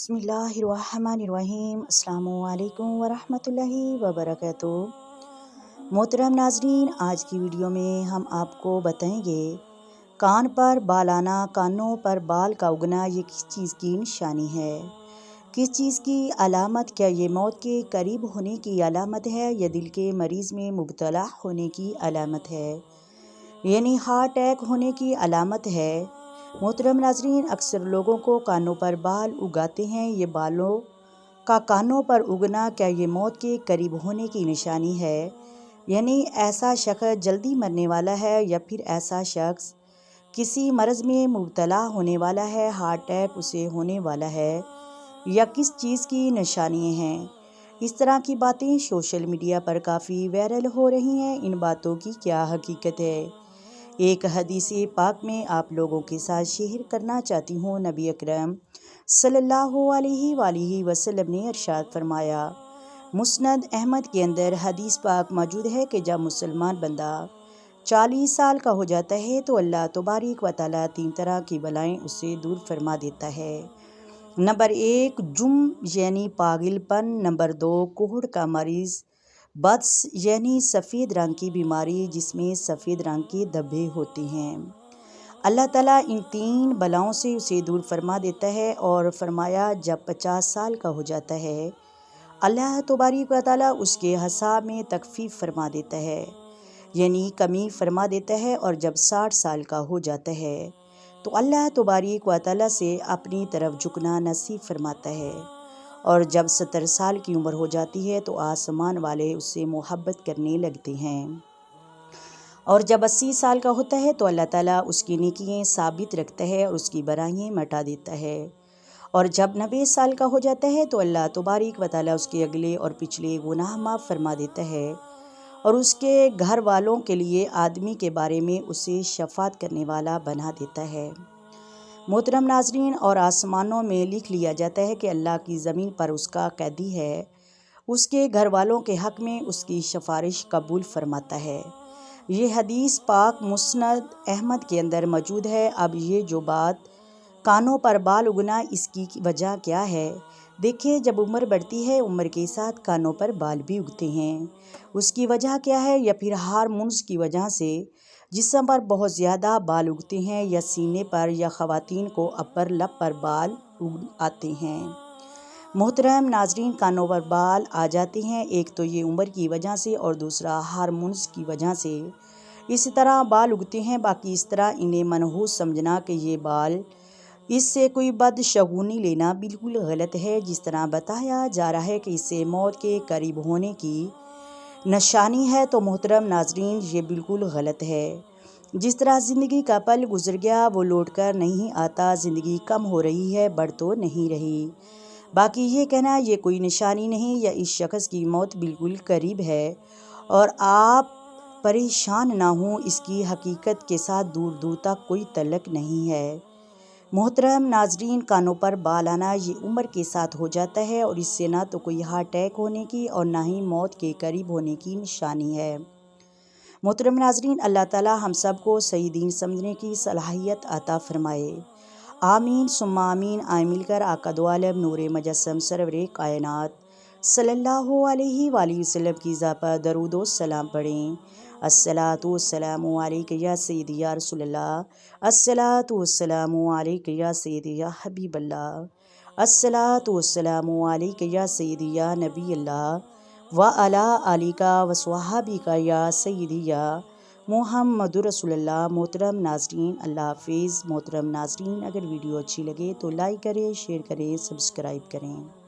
بسم اللہ الرحمن الرحیم۔ السلام علیکم ورحمۃ اللہ وبرکاتہ۔ محترم ناظرین، آج کی ویڈیو میں ہم آپ کو بتائیں گے کان پر بال آنا، کانوں پر بال کا اگنا یہ کس چیز کی نشانی ہے، کس چیز کی علامت؟ کیا یہ موت کے قریب ہونے کی علامت ہے یا دل کے مریض میں مبتلا ہونے کی علامت ہے، یعنی ہارٹ اٹیک ہونے کی علامت ہے؟ محترم ناظرین، اکثر لوگوں کو کانوں پر بال اگاتے ہیں، یہ بالوں کا کانوں پر اگنا کیا یہ موت کے قریب ہونے کی نشانی ہے؟ یعنی ایسا شخص جلدی مرنے والا ہے یا پھر ایسا شخص کسی مرض میں مبتلا ہونے والا ہے، ہارٹ اٹیک اسے ہونے والا ہے، یا کس چیز کی نشانیاں ہیں؟ اس طرح کی باتیں سوشل میڈیا پر کافی وائرل ہو رہی ہیں، ان باتوں کی کیا حقیقت ہے؟ ایک حدیث پاک میں آپ لوگوں کے ساتھ شیئر کرنا چاہتی ہوں۔ نبی اکرم صلی اللہ علیہ وآلہ وسلم نے ارشاد فرمایا، مسند احمد کے اندر حدیث پاک موجود ہے کہ جب مسلمان بندہ 40 سال کا ہو جاتا ہے تو اللہ تبارک و تعالیٰ 3 طرح کی بلائیں اس سے دور فرما دیتا ہے۔ نمبر 1 جم یعنی پاگل پن، نمبر 2 کوہڑ کا مرض، بدس یعنی سفید رنگ کی بیماری جس میں سفید رنگ کے دھبے ہوتے ہیں۔ اللہ تعالیٰ ان 3 بلاؤں سے اسے دور فرما دیتا ہے، اور فرمایا جب 50 سال کا ہو جاتا ہے اللہ تبارک و تعالیٰ اس کے حساب میں تخفیف فرما دیتا ہے، یعنی کمی فرما دیتا ہے، اور جب 60 سال کا ہو جاتا ہے تو اللہ تبارک و تعالیٰ سے اپنی طرف جھکنا نصیب فرماتا ہے، اور جب 70 سال کی عمر ہو جاتی ہے تو آسمان والے اس سے محبت کرنے لگتے ہیں، اور جب 80 سال کا ہوتا ہے تو اللہ تعالیٰ اس کی نیکیاں ثابت رکھتا ہے اور اس کی برائیاں مٹا دیتا ہے، اور جب 90 سال کا ہو جاتا ہے تو اللہ تبارک و تعالیٰ اس کے اگلے اور پچھلے گناہ معاف فرما دیتا ہے، اور اس کے گھر والوں کے لیے آدمی کے بارے میں اسے شفاعت کرنے والا بنا دیتا ہے۔ محترم ناظرین، اور آسمانوں میں لکھ لیا جاتا ہے کہ اللہ کی زمین پر اس کا قیدی ہے، اس کے گھر والوں کے حق میں اس کی سفارش قبول فرماتا ہے۔ یہ حدیث پاک مسند احمد کے اندر موجود ہے۔ اب یہ جو بات کانوں پر بال اگنا، اس کی وجہ کیا ہے؟ دیکھیں، جب عمر بڑھتی ہے عمر کے ساتھ کانوں پر بال بھی اگتے ہیں، اس کی وجہ کیا ہے؟ یا پھر ہارمونز کی وجہ سے جسم پر بہت زیادہ بال اگتے ہیں، یا سینے پر، یا خواتین کو اپر لب پر بال آتے ہیں۔ محترم ناظرین، کانوں پر بال آ جاتے ہیں، ایک تو یہ عمر کی وجہ سے اور دوسرا ہارمونز کی وجہ سے اسی طرح بال اگتے ہیں۔ باقی اس طرح انہیں منحوس سمجھنا کہ یہ بال اس سے کوئی بدشگونی لینا بالکل غلط ہے۔ جس طرح بتایا جا رہا ہے کہ اس سے موت کے قریب ہونے کی نشانی ہے، تو محترم ناظرین یہ بالکل غلط ہے۔ جس طرح زندگی کا پل گزر گیا وہ لوٹ کر نہیں آتا، زندگی کم ہو رہی ہے، بڑھ تو نہیں رہی۔ باقی یہ کہنا یہ کوئی نشانی نہیں یا اس شخص کی موت بالکل قریب ہے اور آپ پریشان نہ ہوں، اس کی حقیقت کے ساتھ دور دور تک کوئی تعلق نہیں ہے۔ محترم ناظرین، کانوں پر بال آنا یہ عمر کے ساتھ ہو جاتا ہے، اور اس سے نہ تو کوئی ہارٹ اٹیک ہونے کی اور نہ ہی موت کے قریب ہونے کی نشانی ہے۔ محترم ناظرین، اللہ تعالیٰ ہم سب کو صحیح دین سمجھنے کی صلاحیت عطا فرمائے، آمین ثم آمین۔ آئیں مل کر آقا دو عالم نور مجسم سرور کائنات صلی اللہ علیہ وآلہ وسلم کی ذات پر درود و سلام پڑھیں۔ الصلاۃ والسلام علیک یا سیدی یا رسول اللہ، الصلاۃ والسلام علیک یا سیدی یا حبیب اللہ، الصلاۃ والسلام علیک یا سیدی یا نبی اللہ، وعلی آلک وصحابک یا سیدی یا محمد رسول اللہ۔ محترم ناظرین، اللہ حافظ۔ محترم ناظرین، اگر ویڈیو اچھی لگے تو لائک کریں، شیئر کریں، سبسکرائب کریں۔